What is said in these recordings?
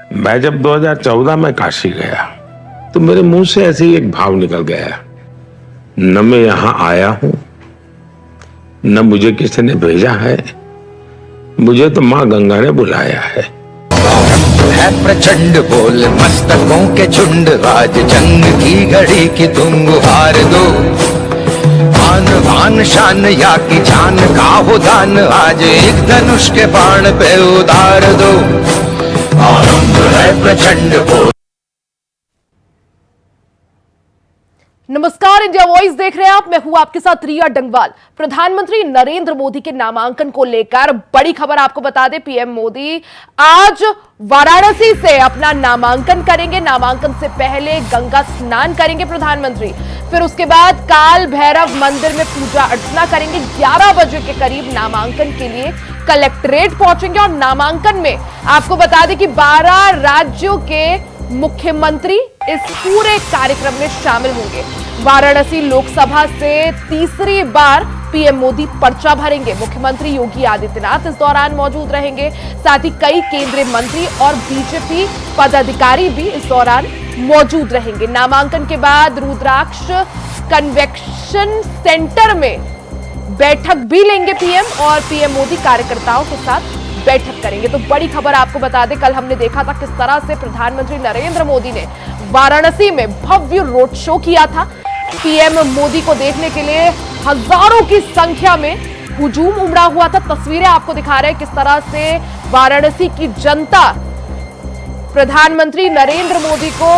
मैं जब 2014 में काशी गया तो मेरे मुंह से ऐसे ही एक भाव निकल गया, न मैं यहां आया हूं न मुझे किसी ने भेजा है, मुझे तो मां गंगा ने बुलाया है। प्रचंड बोल मस्तकों के झुंड, आज जंग की घड़ी की तुम गुहार दो। आन भान शान या की जान का हो दान, आज एक धनुष के बाण पे उतार दो। आरंभ है प्रचंड बोल। नमस्कार, इंडिया वॉइस देख रहे हैं आप। मैं हूं आपके साथ रिया डंगवाल। प्रधानमंत्री नरेंद्र मोदी के नामांकन को लेकर बड़ी खबर आपको बता दें। पीएम मोदी आज वाराणसी से अपना नामांकन करेंगे। नामांकन से पहले गंगा स्नान करेंगे प्रधानमंत्री, फिर उसके बाद काल भैरव मंदिर में पूजा अर्चना करेंगे। 11 बजे के करीब नामांकन के लिए कलेक्ट्रेट पहुंचेंगे और नामांकन में आपको बता दें कि 12 राज्यों के मुख्यमंत्री इस पूरे कार्यक्रम में शामिल होंगे। वाराणसी लोकसभा से तीसरी बार पीएम मोदी पर्चा भरेंगे। मुख्यमंत्री योगी आदित्यनाथ इस दौरान मौजूद रहेंगे। साथ ही कई केंद्रीय मंत्री और बीजेपी पदाधिकारी भी इस दौरान मौजूद रहेंगे। नामांकन के बाद रुद्राक्ष कन्वेंशन सेंटर में बैठक भी लेंगे पीएम, और पीएम मोदी कार्यकर्ताओं के साथ बैठक करेंगे। तो बड़ी खबर आपको बता दें, कल हमने देखा था किस तरह से प्रधानमंत्री नरेंद्र मोदी ने वाराणसी में भव्य रोड शो किया था। पीएम मोदी को देखने के लिए हजारों की संख्या में हुजूम उमड़ा हुआ था। तस्वीरें आपको दिखा रहे हैं किस तरह से वाराणसी की जनता प्रधानमंत्री नरेंद्र मोदी को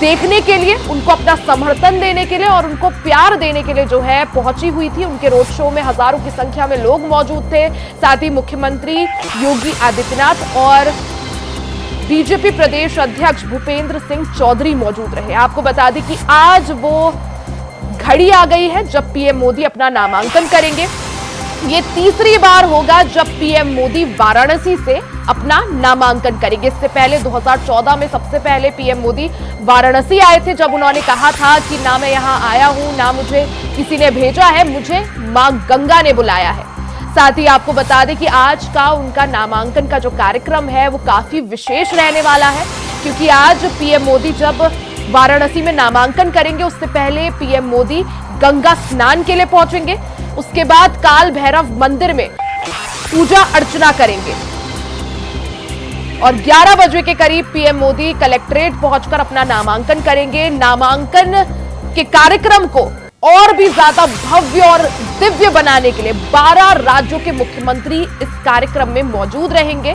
देखने के लिए, उनको अपना समर्थन देने के लिए और उनको प्यार देने के लिए जो है पहुंची हुई थी। उनके रोड शो में हजारों की संख्या में लोग मौजूद थे। साथ ही मुख्यमंत्री योगी आदित्यनाथ और बीजेपी प्रदेश अध्यक्ष भूपेंद्र सिंह चौधरी मौजूद रहे। आपको बता दें कि आज वो घड़ी आ गई है जब पीएम मोदी अपना नामांकन करेंगे। ये तीसरी बार होगा जब पीएम मोदी वाराणसी से अपना नामांकन करेंगे। इससे पहले 2014 में सबसे पहले पीएम मोदी वाराणसी आए थे, जब उन्होंने कहा था कि ना मैं यहां आया हूं ना मुझे किसी ने भेजा है, मुझे मां गंगा ने बुलाया है। साथ ही आपको बता दें कि आज का उनका नामांकन का जो कार्यक्रम है वो काफी विशेष रहने वाला है, क्योंकि आज पीएम मोदी जब वाराणसी में नामांकन करेंगे उससे पहले पीएम मोदी गंगा स्नान के लिए पहुंचेंगे। उसके बाद काल भैरव मंदिर में पूजा अर्चना करेंगे और 11 बजे के करीब पीएम मोदी कलेक्ट्रेट पहुंचकर अपना नामांकन करेंगे। नामांकन के कार्यक्रम को और भी ज्यादा भव्य और दिव्य बनाने के लिए 12 राज्यों के मुख्यमंत्री इस कार्यक्रम में मौजूद रहेंगे।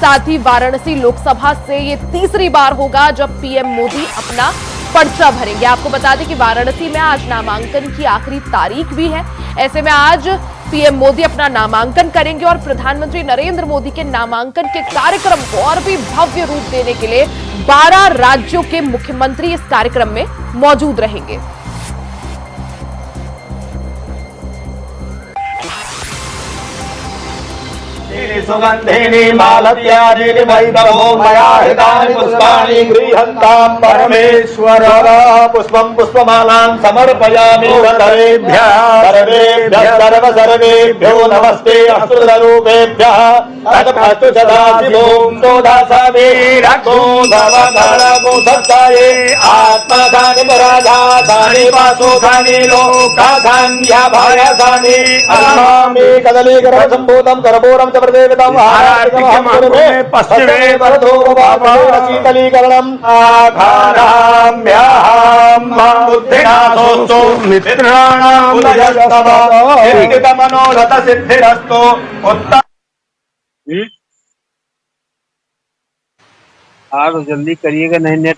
साथ ही वाराणसी लोकसभा से ये तीसरी बार होगा जब पीएम मोदी अपना पर्चा भरेंगे। आपको बता दें कि वाराणसी में आज नामांकन की आखिरी तारीख भी है। ऐसे में आज पीएम मोदी अपना नामांकन करेंगे और प्रधानमंत्री नरेंद्र मोदी के नामांकन के कार्यक्रम को और भी भव्य रूप देने के लिए 12 राज्यों के मुख्यमंत्री इस कार्यक्रम में मौजूद रहेंगे। सुगंधिनी मालत्यादीनि वैभवो मया हितानि पुष्पाणि गृह्णन्तां परमेश्वर। पुष्पं पुष्पमालां समर्पयामि सर्वेभ्यः सर्वेभ्यो नमस्ते अस्तुतरूपेभ्यः। तदस्तु सदाशिवों दोधासामि रक्षो धवधरमो सत्ताये आत्मधानि पराधानि पाशोधानि लोकाधान्याभायाधानि अहमामि कदलीकरं सम्भूतं करपूरं च प्रदेवतं पश्चिमे वरदो शीतलीकरणम् आघाराम्याहं बुद्धिनाथोऽस्तु मित्राणां मनोरथ सिद्धिरस्तु। हाँ तो जल्दी करिएगा, नहीं नेट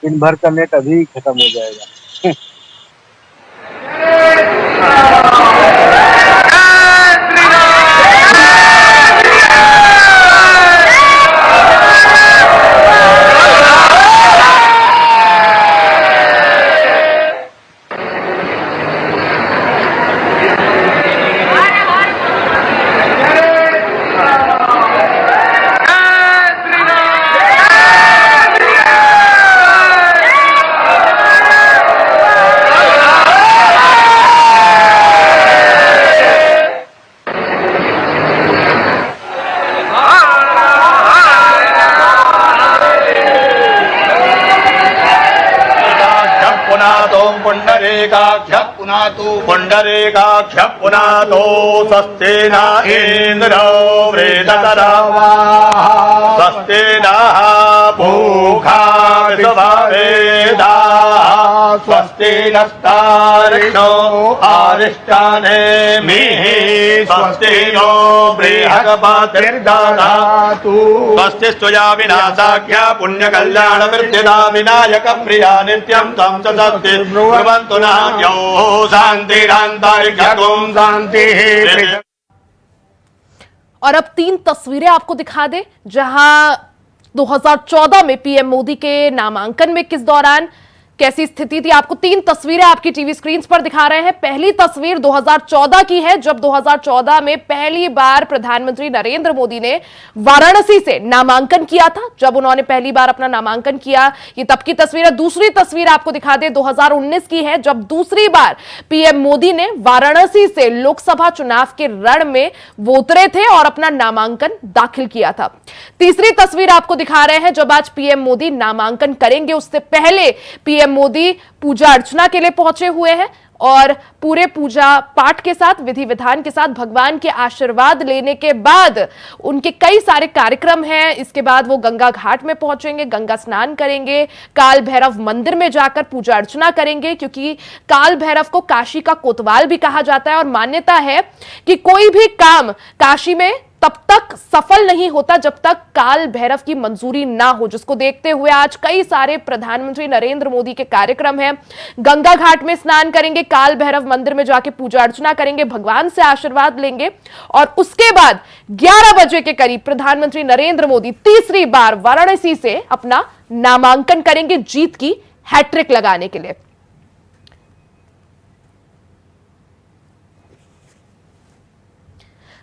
दिन भर का नेट अभी खत्म हो जाएगा। पुंडरीकाक्ष पुनातु पुंडरीकाक्ष पुनातो स्वस्ति न इंद्रो वृद्धतरावा स्वस्ति नः पूषा विश्ववेदाः स्वस्ति नस्तारिणो अरिष्टानेमिः स्वस्ति नो बृहस्पतिर्दधातु स्वस्ति स्तुया विनाशाख्या पुण्यकल्याण वृद्धिदा विनायक प्रिया नित्यं तं च सत्ति ब्रुवन्तु नः यौः शान्तिरान्तरिक्षं शान्तिः। और अब 3 तस्वीरें आपको दिखा दे जहां 2014 में पीएम मोदी के नामांकन में किस दौरान कैसी स्थिति थी। आपको 3 तस्वीरें आपकी टीवी स्क्रीन पर दिखा रहे हैं। पहली तस्वीर 2014 की है, जब 2014 में पहली बार प्रधानमंत्री नरेंद्र मोदी ने वाराणसी से नामांकन किया था। जब उन्होंने पहली बार अपना नामांकन किया, ये तब की तस्वीर है। दूसरी तस्वीर आपको दिखा दे 2019 की है, जब दूसरी बार पीएम मोदी ने वाराणसी से लोकसभा चुनाव के रण में वो उतरे थे और अपना नामांकन दाखिल किया था। तीसरी तस्वीर आपको दिखा रहे हैं, जब आज पीएम मोदी नामांकन करेंगे उससे पहले पीएम मोदी पूजा अर्चना के लिए पहुंचे हुए हैं और पूरे पूजा पाठ के साथ, विधि विधान के साथ भगवान के आशीर्वाद लेने के बाद उनके कई सारे कार्यक्रम हैं। इसके बाद वो गंगा घाट में पहुंचेंगे, गंगा स्नान करेंगे, काल भैरव मंदिर में जाकर पूजा अर्चना करेंगे, क्योंकि काल भैरव को काशी का कोतवाल भी कहा जाता है और मान्यता है कि कोई भी काम काशी में तब तक सफल नहीं होता जब तक काल भैरव की मंजूरी ना हो, जिसको देखते हुए आज कई सारे प्रधानमंत्री नरेंद्र मोदी के कार्यक्रम हैं। गंगा घाट में स्नान करेंगे, काल भैरव मंदिर में जाके पूजा अर्चना करेंगे, भगवान से आशीर्वाद लेंगे और उसके बाद 11 बजे के करीब प्रधानमंत्री नरेंद्र मोदी तीसरी बार वाराणसी से अपना नामांकन करेंगे जीत की हैट्रिक लगाने के लिए।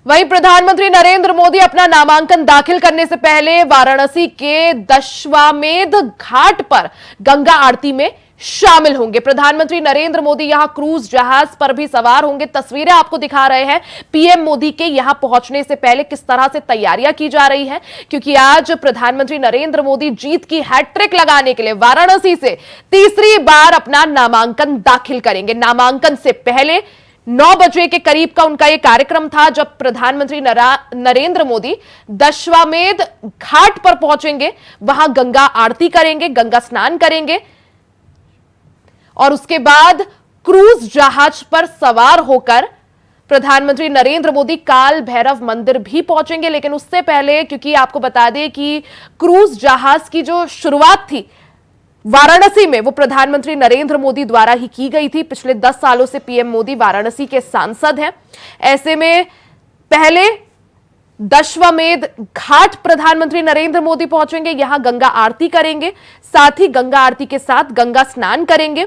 वहीं प्रधानमंत्री नरेंद्र मोदी अपना नामांकन दाखिल करने से पहले वाराणसी के दशाश्वमेध घाट पर गंगा आरती में शामिल होंगे। प्रधानमंत्री नरेंद्र मोदी यहां क्रूज जहाज पर भी सवार होंगे। तस्वीरें आपको दिखा रहे हैं पीएम मोदी के यहां पहुंचने से पहले किस तरह से तैयारियां की जा रही हैं, क्योंकि आज प्रधानमंत्री नरेंद्र मोदी जीत की हैट्रिक लगाने के लिए वाराणसी से तीसरी बार अपना नामांकन दाखिल करेंगे। नामांकन से पहले 9 बजे के करीब का उनका यह कार्यक्रम था, जब प्रधानमंत्री नरेंद्र मोदी दशाश्वमेध घाट पर पहुंचेंगे, वहां गंगा आरती करेंगे, गंगा स्नान करेंगे और उसके बाद क्रूज जहाज पर सवार होकर प्रधानमंत्री नरेंद्र मोदी काल भैरव मंदिर भी पहुंचेंगे। लेकिन उससे पहले, क्योंकि आपको बता दें कि क्रूज जहाज की जो शुरुआत थी वाराणसी में, वो प्रधानमंत्री नरेंद्र मोदी द्वारा ही की गई थी। पिछले 10 सालों से पीएम मोदी वाराणसी के सांसद हैं। ऐसे में पहले दशाश्वमेध घाट प्रधानमंत्री नरेंद्र मोदी पहुंचेंगे, यहां गंगा आरती करेंगे, साथ ही गंगा आरती के साथ गंगा स्नान करेंगे,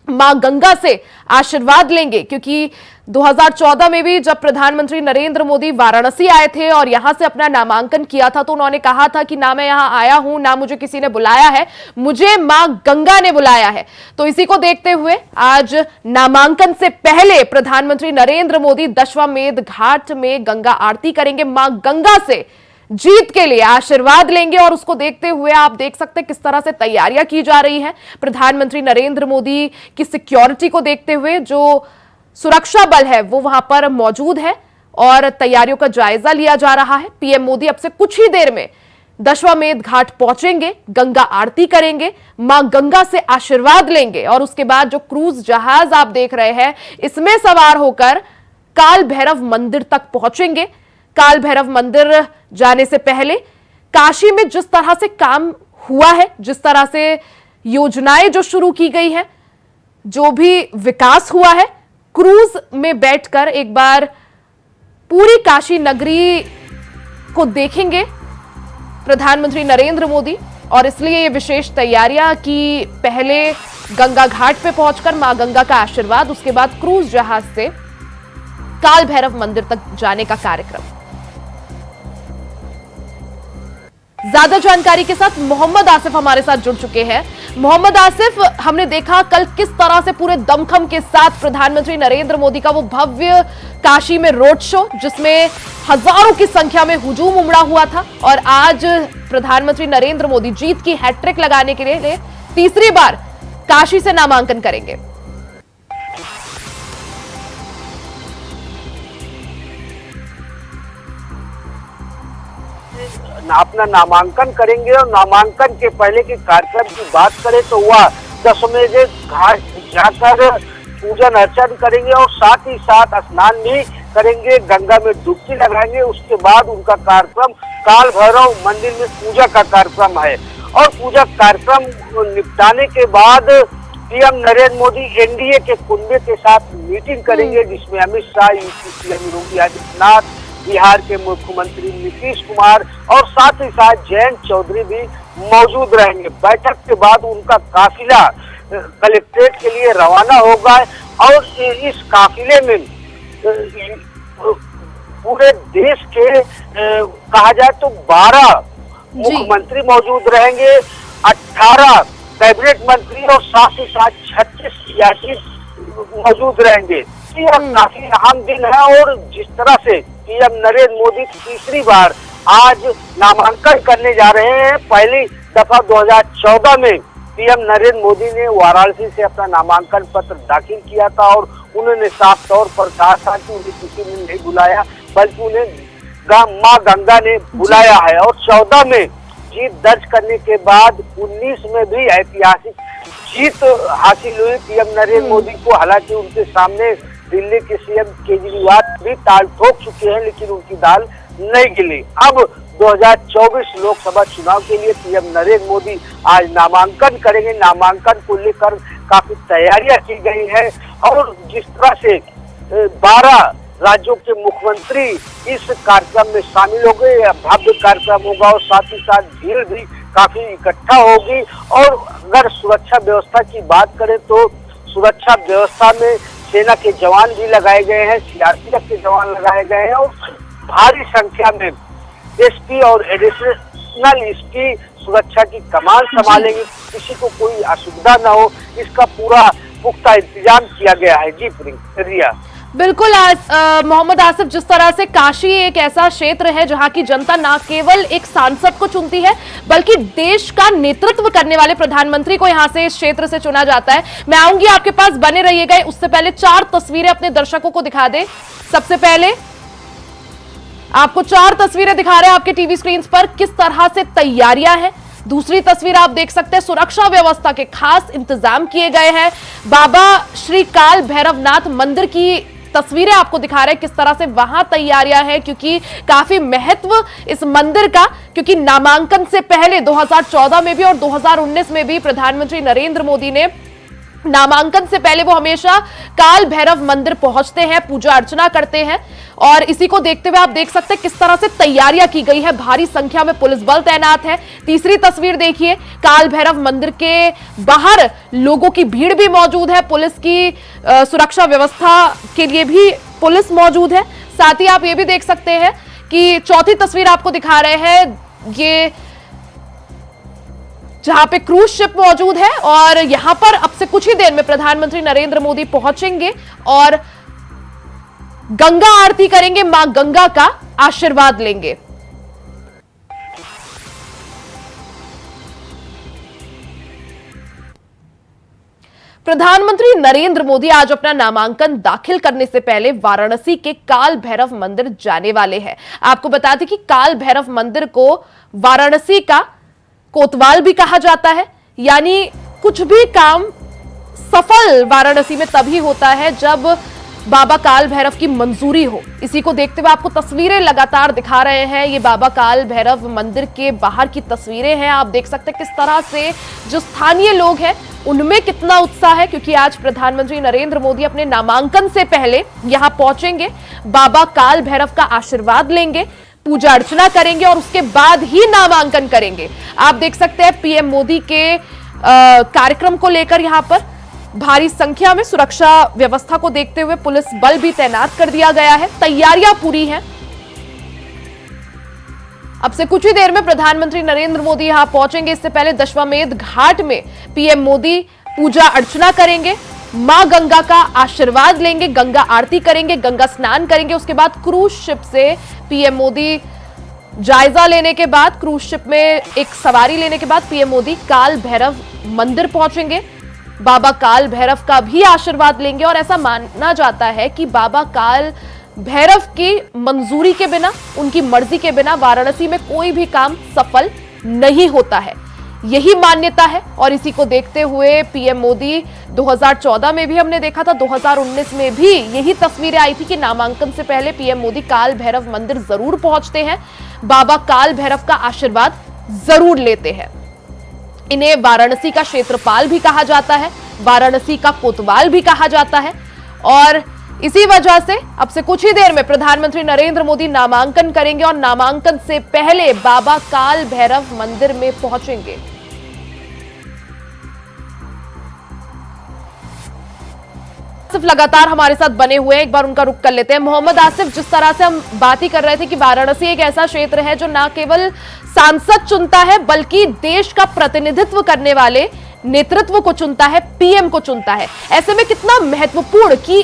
मां गंगा से आशीर्वाद लेंगे, क्योंकि 2014 में भी जब प्रधानमंत्री नरेंद्र मोदी वाराणसी आए थे और यहां से अपना नामांकन किया था, तो उन्होंने कहा था कि ना मैं यहां आया हूं, ना मुझे किसी ने बुलाया है, मुझे मां गंगा ने बुलाया है। तो इसी को देखते हुए आज नामांकन से पहले प्रधानमंत्री नरेंद्र मोदी दशाश्वमेध घाट में गंगा आरती करेंगे, मां गंगा से जीत के लिए आशीर्वाद लेंगे और उसको देखते हुए आप देख सकते हैं किस तरह से तैयारियां की जा रही हैं। प्रधानमंत्री नरेंद्र मोदी की सिक्योरिटी को देखते हुए जो सुरक्षा बल है वो वहां पर मौजूद है और तैयारियों का जायजा लिया जा रहा है। पीएम मोदी अब से कुछ ही देर में दशाश्वमेध घाट पहुंचेंगे, गंगा आरती करेंगे, मां गंगा से आशीर्वाद लेंगे और उसके बाद जो क्रूज जहाज आप देख रहे हैं, इसमें सवार होकर काल भैरव मंदिर तक पहुंचेंगे। काल भैरव मंदिर जाने से पहले काशी में जिस तरह से काम हुआ है, जिस तरह से योजनाएं जो शुरू की गई हैं, जो भी विकास हुआ है, क्रूज में बैठकर एक बार पूरी काशी नगरी को देखेंगे प्रधानमंत्री नरेंद्र मोदी। और इसलिए ये विशेष तैयारियां कि पहले गंगा घाट पे पहुंचकर मां गंगा का आशीर्वाद, उसके बाद क्रूज जहाज से काल भैरव मंदिर तक जाने का कार्यक्रम। ज्यादा जानकारी के साथ मोहम्मद आसिफ हमारे साथ जुड़ चुके हैं। मोहम्मद आसिफ, हमने देखा कल किस तरह से पूरे दमखम के साथ प्रधानमंत्री नरेंद्र मोदी का वो भव्य काशी में रोड शो, जिसमें हजारों की संख्या में हुजूम उमड़ा हुआ था, और आज प्रधानमंत्री नरेंद्र मोदी जीत की हैट्रिक लगाने के लिए तीसरी बार काशी से नामांकन करेंगे। अपना नामांकन करेंगे। और नामांकन के पहले के कार्यक्रम की बात करें तो वह दशमेध घाट जाकर पूजन अर्चन करेंगे और साथ ही साथ स्नान भी करेंगे, गंगा में डुबकी लगाएंगे। उसके बाद उनका कार्यक्रम काल भैरव मंदिर में पूजा का कार्यक्रम है। और पूजा कार्यक्रम निपटाने के बाद पीएम नरेंद्र मोदी एनडीए के कुंबे के साथ मीटिंग करेंगे, जिसमें अमित शाह, यूपी सीएम योगी आदित्यनाथ, बिहार के मुख्यमंत्री नीतीश कुमार और साथ ही साथ जयंत चौधरी भी मौजूद रहेंगे। बैठक के बाद उनका काफिला कलेक्ट्रेट के लिए रवाना होगा और इस काफिले में पूरे देश के कहा जाए तो 12 मुख्यमंत्री मौजूद रहेंगे, 18 कैबिनेट मंत्री और साथ ही साथ 36 सियासी मौजूद रहेंगे। यह काफी अहम दिन है। और जिस तरह से पीएम नरेंद्र मोदी तीसरी बार आज नामांकन करने जा रहे हैं, पहली दफा 2014 में पीएम नरेंद्र मोदी ने वाराणसी से अपना नामांकन पत्र दाखिल किया था और उन्होंने साफ तौर पर कहा था कि उन्हें किसी ने नहीं बुलाया, बल्कि उन्हें मां गंगा ने बुलाया है। और 14 में जीत दर्ज करने के बाद 19 में भी ऐतिहासिक जीत हासिल हुई पीएम नरेंद्र मोदी को। हालांकि उनके सामने दिल्ली के सीएम केजरीवाल भी ताल ठोक चुके हैं, लेकिन उनकी दाल नहीं गिली। अब 2024 लोकसभा चुनाव के लिए पीएम नरेंद्र मोदी आज नामांकन करेंगे। नामांकन को लेकर काफी तैयारियां की गई है और जिस तरह से 12 राज्यों के मुख्यमंत्री इस कार्यक्रम में शामिल हो गए, भव्य कार्यक्रम होगा और साथ ही साथ भीड़ भी काफी इकट्ठा होगी। और अगर सुरक्षा व्यवस्था की बात करें तो सुरक्षा व्यवस्था में सेना के जवान भी लगाए गए हैं, सीआरपीएफ के जवान लगाए गए हैं और भारी संख्या में एसपी और एडिशनल एसपी सुरक्षा की कमान संभालेंगे, किसी को कोई असुविधा न हो, इसका पूरा पुख्ता इंतजाम किया गया है। जी रिया। बिल्कुल। मोहम्मद आसिफ, जिस तरह से काशी एक ऐसा क्षेत्र है जहां की जनता न केवल एक सांसद को चुनती है, बल्कि देश का नेतृत्व करने वाले प्रधानमंत्री को यहां से इस क्षेत्र से चुना जाता है। मैं आऊंगी आपके पास, बने रहिएगा। उससे पहले 4 तस्वीरें अपने दर्शकों को दिखा दे। सबसे पहले आपको 4 तस्वीरें दिखा रहे हैं आपके टीवी स्क्रीन पर, किस तरह से तैयारियां हैं। दूसरी तस्वीर आप देख सकते हैं, सुरक्षा व्यवस्था के खास इंतजाम किए गए हैं। बाबा श्री काल भैरवनाथ मंदिर की तस्वीरें आपको दिखा रहे हैं किस तरह से वहां तैयारियां हैं, क्योंकि काफी महत्व इस मंदिर का, क्योंकि नामांकन से पहले 2014 में भी और 2019 में भी प्रधानमंत्री नरेंद्र मोदी ने नामांकन से पहले वो हमेशा काल भैरव मंदिर पहुंचते हैं, पूजा अर्चना करते हैं। और इसी को देखते हुए आप देख सकते हैं किस तरह से तैयारियां की गई है, भारी संख्या में पुलिस बल तैनात है। तीसरी तस्वीर देखिए, काल भैरव मंदिर के बाहर लोगों की भीड़ भी मौजूद है, पुलिस की सुरक्षा व्यवस्था के लिए भी पुलिस मौजूद है। साथ ही आप ये भी देख सकते हैं कि चौथी तस्वीर आपको दिखा रहे हैं, ये जहां पे क्रूज शिप मौजूद है और यहां पर अब से कुछ ही देर में प्रधानमंत्री नरेंद्र मोदी पहुंचेंगे और गंगा आरती करेंगे, मां गंगा का आशीर्वाद लेंगे। प्रधानमंत्री नरेंद्र मोदी आज अपना नामांकन दाखिल करने से पहले वाराणसी के काल भैरव मंदिर जाने वाले हैं। आपको बता दें कि काल भैरव मंदिर को वाराणसी का कोतवाल भी कहा जाता है, यानी कुछ भी काम सफल वाराणसी में तभी होता है जब बाबा काल भैरव की मंजूरी हो। इसी को देखते हुए आपको तस्वीरें लगातार दिखा रहे हैं। ये बाबा काल भैरव मंदिर के बाहर की तस्वीरें हैं। आप देख सकते हैं किस तरह से जो स्थानीय लोग हैं उनमें कितना उत्साह है, क्योंकि आज प्रधानमंत्री नरेंद्र मोदी अपने नामांकन से पहले यहां पहुंचेंगे, बाबा काल भैरव का आशीर्वाद लेंगे, पूजा अर्चना करेंगे और उसके बाद ही नामांकन करेंगे। आप देख सकते हैं पीएम मोदी के कार्यक्रम को लेकर यहां पर भारी संख्या में सुरक्षा व्यवस्था को देखते हुए पुलिस बल भी तैनात कर दिया गया है। तैयारियां पूरी हैं। अब से कुछ ही देर में प्रधानमंत्री नरेंद्र मोदी यहां पहुंचेंगे। इससे पहले दशमेध घाट में पीएम मोदी पूजा अर्चना करेंगे, मां गंगा का आशीर्वाद लेंगे, गंगा आरती करेंगे, गंगा स्नान करेंगे। उसके बाद क्रूज शिप से पीएम मोदी जायजा लेने के बाद, क्रूज शिप में एक सवारी लेने के बाद पीएम मोदी काल भैरव मंदिर पहुंचेंगे, बाबा काल भैरव का भी आशीर्वाद लेंगे। और ऐसा माना जाता है कि बाबा काल भैरव की मंजूरी के बिना, उनकी मर्जी के बिना वाराणसी में कोई भी काम सफल नहीं होता है। यही मान्यता है और इसी को देखते हुए पीएम मोदी 2014 में भी हमने देखा था, 2019 में भी यही तस्वीरें आई थी कि नामांकन से पहले पीएम मोदी काल भैरव मंदिर जरूर पहुंचते हैं, बाबा काल भैरव का आशीर्वाद जरूर लेते हैं। इन्हें वाराणसी का क्षेत्रपाल भी कहा जाता है, वाराणसी का कोतवाल भी कहा जाता है और इसी वजह से अब से कुछ ही देर में प्रधानमंत्री नरेंद्र मोदी नामांकन करेंगे और नामांकन से पहले बाबा काल भैरव मंदिर में पहुंचेंगे। आसिफ लगातार हमारे साथ बने हुए हैं, एक बार उनका रुख कर लेते हैं। मोहम्मद आसिफ, जिस तरह से हम बात ही कर रहे थे कि वाराणसी एक ऐसा क्षेत्र है जो ना केवल सांसद चुनता है बल्कि देश का प्रतिनिधित्व करने वाले नेतृत्व को चुनता है, पीएम को चुनता है। ऐसे में कितना महत्वपूर्ण कि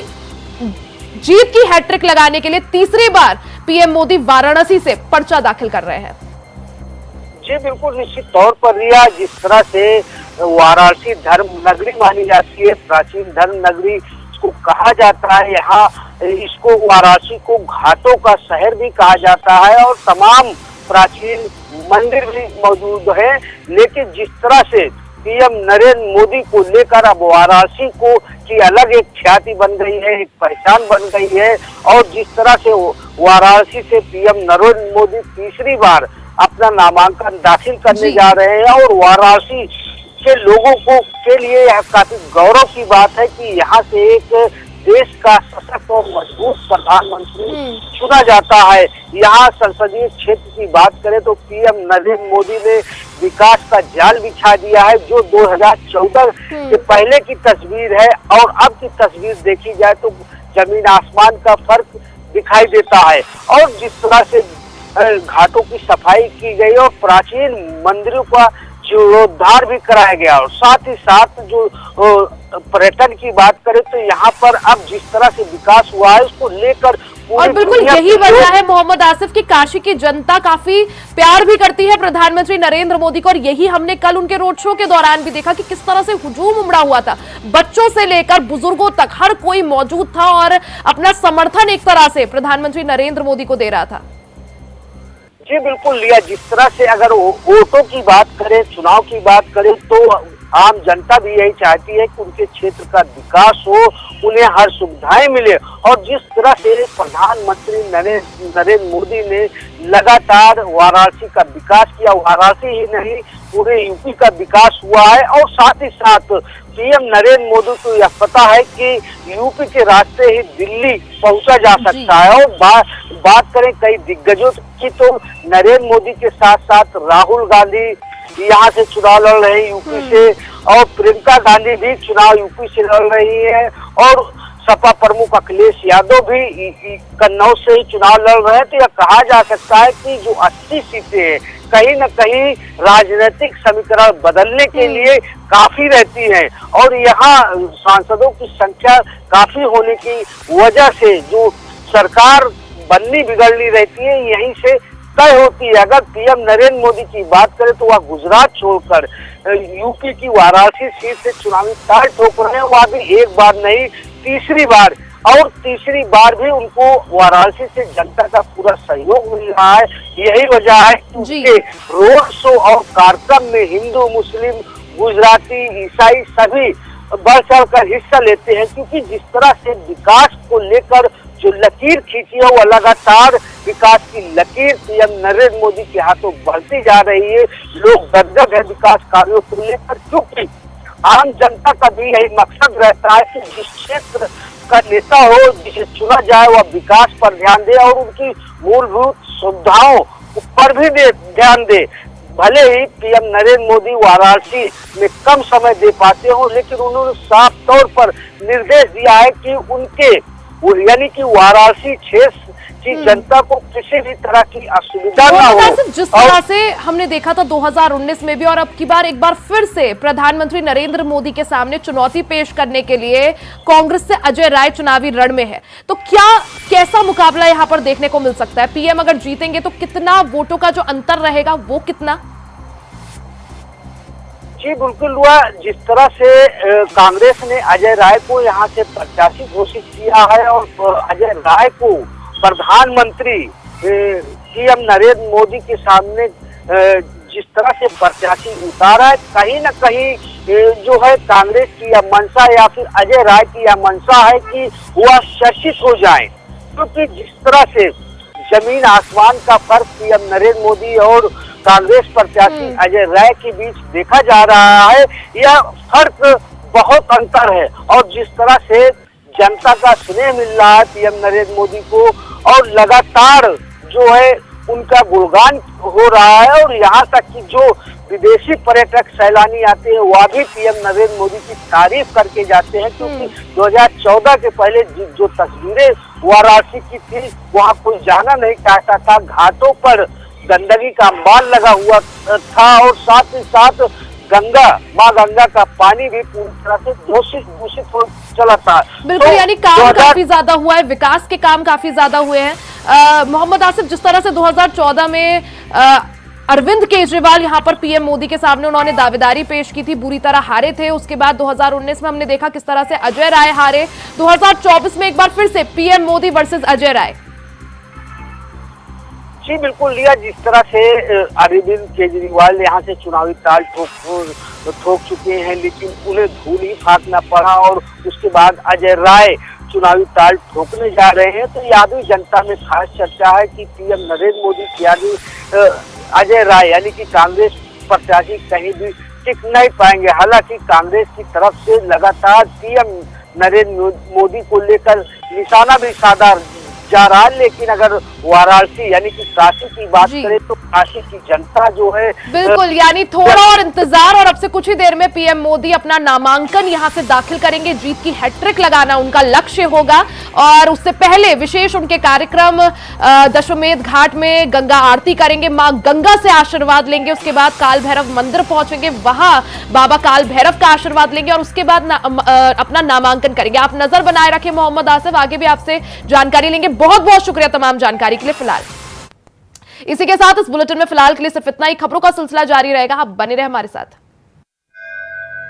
जीत की हैट्रिक लगाने के लिए तीसरी बार पीएम मोदी वाराणसी से पर्चा दाखिल कर रहे हैं। जी बिल्कुल, निश्चित तौर पर रिया, जिस तरह से वाराणसी धर्म नगरी मानी जाती है, प्राचीन धर्म नगरी इसको कहा जाता है, यहाँ इसको वाराणसी को घाटों का शहर भी कहा जाता है और तमाम प्राचीन मंदिर भी मौजूद है। लेकिन जिस तरह से पीएम नरेंद्र मोदी को लेकर अब वाराणसी को की अलग एक ख्याति बन गई है, एक पहचान बन गई है और जिस तरह से वाराणसी से पीएम नरेंद्र मोदी तीसरी बार अपना नामांकन दाखिल करने जा रहे हैं और वाराणसी के लोगों को के लिए यह काफी गौरव की बात है कि यहाँ से एक देश का सशक्त और मजबूत प्रधानमंत्री चुना जाता है। यहाँ संसदीय क्षेत्र की बात करें तो पीएम नरेंद्र मोदी ने विकास का जाल बिछा दिया है, जो 2014 के पहले की तस्वीर है और अब की तस्वीर देखी जाए तो जमीन आसमान का फर्क दिखाई देता है। और जिस तरह से घाटों की सफाई की गई और प्राचीन मंदिरों का जीर्णोद्धार भी कराया गया और साथ ही साथ जो पर्यटन की बात करें तो यहाँ पर अब जिस तरह से विकास हुआ है उसको लेकर और बिल्कुल यही वजह है मोहम्मद आसिफ की काशी की जनता काफी प्यार भी करती है प्रधानमंत्री नरेंद्र मोदी को और यही हमने कल उनके रोड शो के दौरान भी देखा कि किस तरह से हुजूम उमड़ा हुआ था, बच्चों से लेकर बुजुर्गों तक हर कोई मौजूद था और अपना समर्थन एक तरह से प्रधानमंत्री नरेंद्र मोदी को दे रहा था। जी बिल्कुल लिया, जिस तरह से अगर वोटों की बात करें, चुनाव की बात करें तो आम जनता भी यही चाहती है कि उनके क्षेत्र का विकास हो, उन्हें हर सुविधाएं मिले और जिस तरह से प्रधानमंत्री नरेंद्र मोदी ने लगातार वाराणसी का विकास किया, वाराणसी ही नहीं पूरे यूपी का विकास हुआ है और साथ ही साथ पीएम नरेंद्र मोदी को यह पता है कि यूपी के रास्ते ही दिल्ली पहुंचा जा सकता है। और बात करें कई दिग्गजों की तो नरेंद्र मोदी के साथ साथ राहुल गांधी यहाँ से चुनाव लड़ रहे हैं यूपी से और प्रियंका गांधी भी चुनाव यूपी से लड़ रही है और सपा प्रमुख अखिलेश यादव भी कन्नौज से ही चुनाव लड़ रहे हैं। तो यह कहा जा सकता है कि जो 80 सीटें हैं कहीं न कहीं राजनीतिक समीकरण बदलने के लिए काफी रहती है और यहाँ सांसदों की संख्या काफी होने की वजह से जो सरकार बननी बिगड़नी रहती है यहीं से तय होती है। अगर पीएम नरेंद्र मोदी की बात करें तो वह गुजरात छोड़कर यूपी की वाराणसी सीट से चुनावी ताल ठोक रहे हैं, वह भी एक बार नहीं तीसरी बार और तीसरी बार भी उनको वाराणसी से जनता का पूरा सहयोग मिल रहा है। यही वजह है कि उनके रोड शो और कार्यक्रम में हिंदू, मुस्लिम, गुजराती, ईसाई सभी बढ़ चढ़ कर हिस्सा लेते हैं क्योंकि जिस तरह से विकास को लेकर जो लकीर खींची है वो लगातार विकास की लकीर पीएम नरेंद्र मोदी के हाथों बढ़ती जा रही है। लोग गदगद है विकास कार्यों को लेकर क्योंकि आम जनता का भी यही मकसद रहता है कि जिस क्षेत्र का नेता हो जिसे चुना जाए वह विकास पर ध्यान दे और उनकी मूलभूत सुविधाओं पर भी ध्यान दे। भले ही पीएम नरेंद्र मोदी वाराणसी में कम समय दे पाते हो लेकिन उन्होंने साफ तौर पर निर्देश दिया है कि उनके यानी कि वाराणसी क्षेत्र की जनता को किसी भी तरह की असुविधा ना हो। जिस तरह से हमने देखा था 2019 में भी और अब की बार एक बार फिर से प्रधानमंत्री नरेंद्र मोदी के सामने चुनौती पेश करने के लिए कांग्रेस से अजय राय चुनावी रण में है, तो कैसा मुकाबला यहाँ पर देखने को मिल सकता है? पीएम अगर जीतेंगे तो कितना वोटों का जो अंतर रहेगा वो कितना? जी बिल्कुल हुआ, जिस तरह से कांग्रेस ने अजय राय को यहाँ से प्रत्याशी घोषित किया है और अजय राय को प्रधानमंत्री पीएम नरेंद्र मोदी के सामने जिस तरह से प्रत्याशी उतारा है, कहीं न कहीं जो है कांग्रेस की यह मंशा या फिर अजय राय की यह मंशा है कि वह चर्चित हो जाए, क्योंकि जिस तरह से जमीन आसमान का फर्क पीएम नरेंद्र मोदी और कांग्रेस प्रत्याशी अजय राय के बीच देखा जा रहा है, यह फर्क बहुत अंतर है। और जिस तरह से जनता का स्नेह मिल रहा है पीएम नरेंद्र मोदी को और लगातार जो है उनका गुणगान हो रहा है, और यहाँ तक कि जो विदेशी पर्यटक सैलानी आते हैं वह भी पीएम नरेंद्र मोदी की तारीफ करके जाते हैं, क्योंकि 2014 के पहले जो तस्वीरें वाराणसी की थी वहाँ कोई जाना नहीं चाहता था, घाटों पर गंदगी का अंबार लगा हुआ था और साथ ही साथ माँ गंगा का पानी भी पूरी तरह से दूषित हो चला था। बिल्कुल, यानी काम काफी ज्यादा हुआ है, विकास के काम काफी ज्यादा हुए हैं। मोहम्मद आसिफ, जिस तरह से 2014 में अरविंद केजरीवाल यहाँ पर पीएम मोदी के सामने उन्होंने दावेदारी पेश की थी, बुरी तरह हारे थे। उसके बाद 2019 में हमने देखा किस तरह से अजय राय हारे। 2024 में एक बार फिर से पीएम मोदी वर्सेस अजय राय। जी बिल्कुल लिया, जिस तरह से अरविंद केजरीवाल यहाँ से चुनावी ताल ठोक चुके हैं, लेकिन उन्हें धूल ही फाँकना पड़ा, और उसके बाद अजय राय चुनावी ताल ठोकने जा रहे हैं। तो यादव जनता में खास चर्चा है कि पीएम नरेंद्र मोदी की आगे अजय राय यानी कि कांग्रेस प्रत्याशी कहीं भी टिक नहीं पाएंगे। हालांकि कांग्रेस की तरफ से लगातार पीएम नरेंद्र मोदी को लेकर निशाना भी साधा जा रहा है, लेकिन अगर वाराणसी यानी कि काशी की बात करें तो काशी की जनता जो है बिल्कुल, यानी थोड़ा और इंतजार, और अब से कुछ ही देर में पीएम मोदी अपना नामांकन यहां से दाखिल करेंगे। जीत की हैट्रिक लगाना उनका लक्ष्य होगा, और उससे पहले विशेष उनके कार्यक्रम दशमेध घाट में गंगा आरती करेंगे, मां गंगा से आशीर्वाद लेंगे। उसके बाद काल भैरव मंदिर पहुंचेंगे, वहां बाबा काल भैरव का आशीर्वाद लेंगे, और उसके बाद अपना नामांकन करेंगे। आप नजर बनाए रखें मोहम्मद आसिफ, आगे भी आपसे जानकारी लेंगे। बहुत बहुत शुक्रिया तमाम जानकारी के लिए। फिलहाल इसी के साथ इस बुलेटिन में फिलहाल के लिए सिर्फ इतना ही। खबरों का सिलसिला जारी रहेगा, आप बने रहे हमारे साथ।